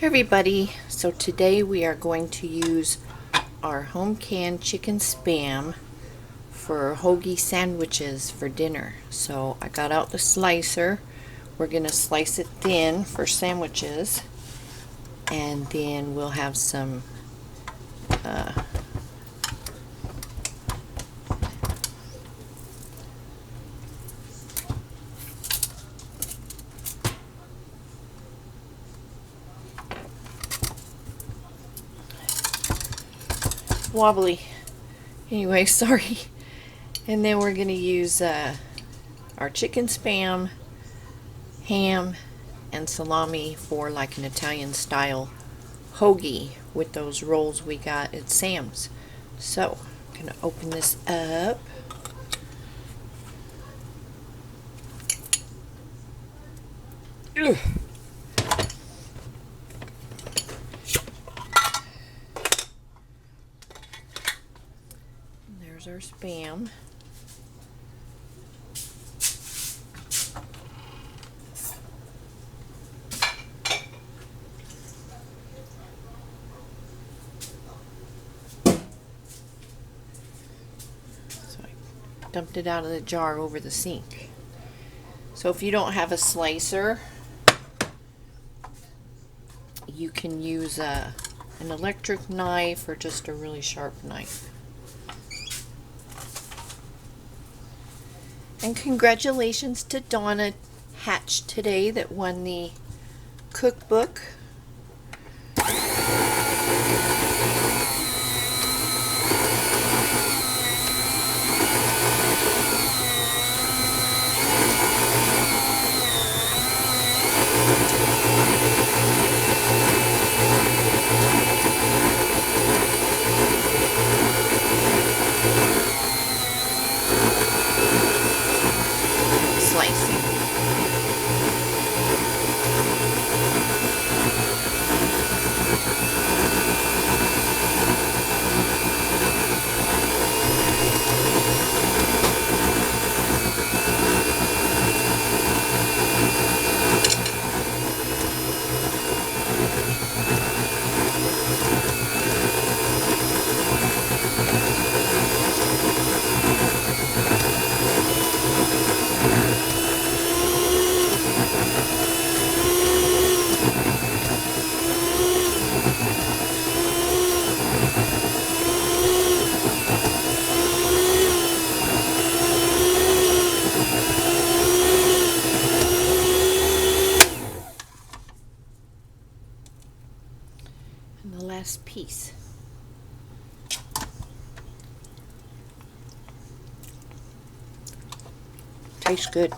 Hey everybody, so today we are going to use our home canned chicken spam for hoagie sandwiches for dinner. So I got out the slicer. We're going to slice it thin for sandwiches, and then we'll have some wobbly. Anyway, sorry. And then we're going to use our chicken spam, ham, and salami for like an Italian style hoagie with those rolls we got at Sam's. So I'm going to open this up. Ugh. There's our spam. So I dumped it out of the jar over the sink. So if you don't have a slicer, you can use an electric knife or just a really sharp knife. And congratulations to Donna Hatch today that won the cookbook. Slicing. And the last piece. Tastes good.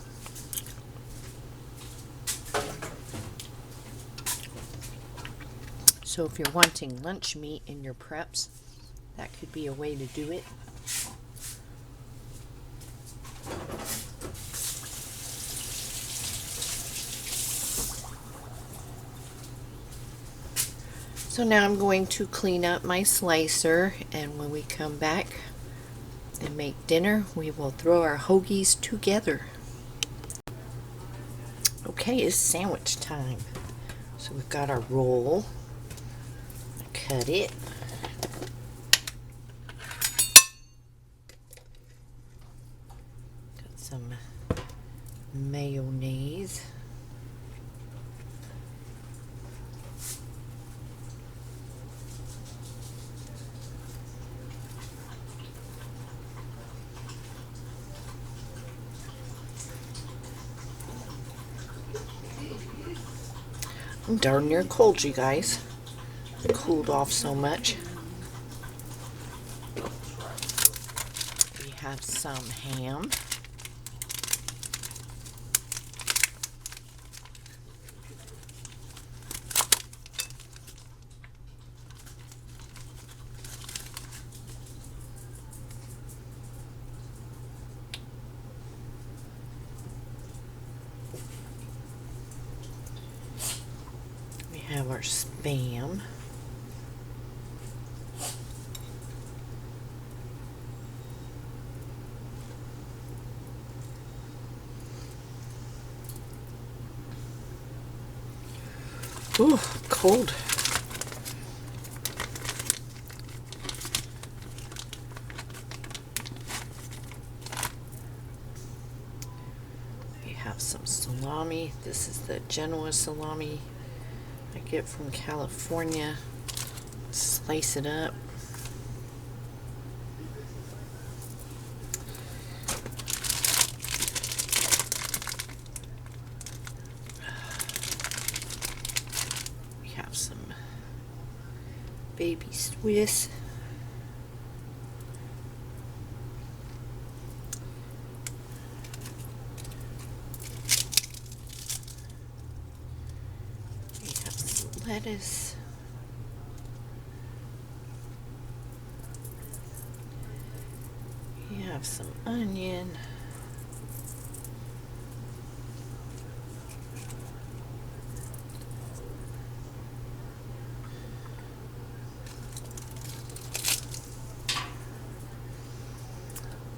So if you're wanting lunch meat in your preps, that could be a way to do it. So now I'm going to clean up my slicer, and when we come back and make dinner, we will throw our hoagies together. Okay, it's sandwich time. So we've got our roll. Cut it. Got some mayonnaise. I'm darn near cold, you guys. It cooled off so much. We have some ham. We have our spam. Ooh, cold. We have some salami. This is the Genoa salami I get from California. Slice it up. We have some baby Swiss. We have some lettuce. We have some onion.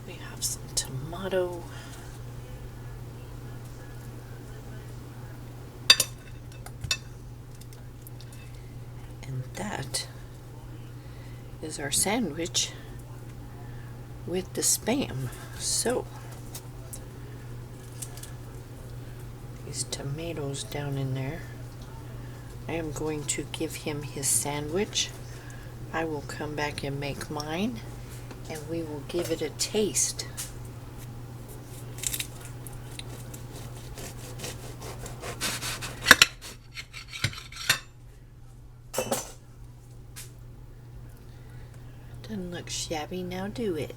We have some tomato. And that is our sandwich with the Spam. So, these tomatoes down in there. I am going to give him his sandwich. I will come back and make mine, and we will give it a taste. Doesn't look shabby now, do it?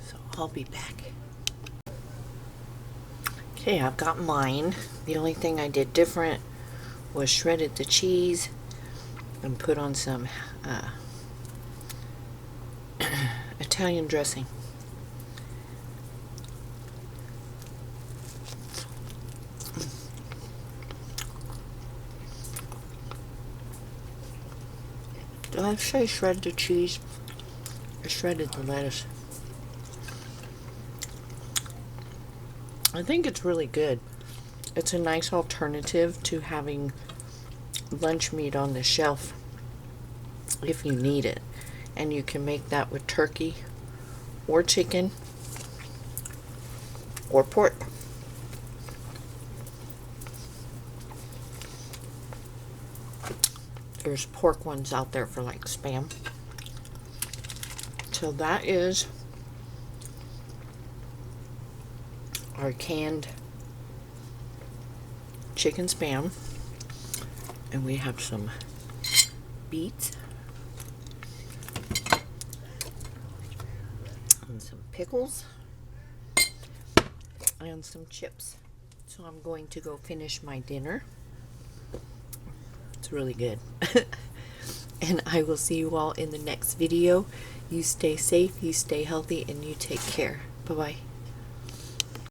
So I'll be back. Okay, I've got mine. The only thing I did different was shredded the cheese and put on some Italian dressing. Did I say shred the cheese? I shredded the lettuce. I think it's really good. It's a nice alternative to having lunch meat on the shelf if you need it. And you can make that with turkey or chicken or pork. There's pork ones out there for like Spam. So that is our canned chicken Spam. And we have some beets and some pickles and some chips. So I'm going to go finish my dinner. It's really good. And I will see you all in the next video. You stay safe, you stay healthy, and you take care. Bye-bye.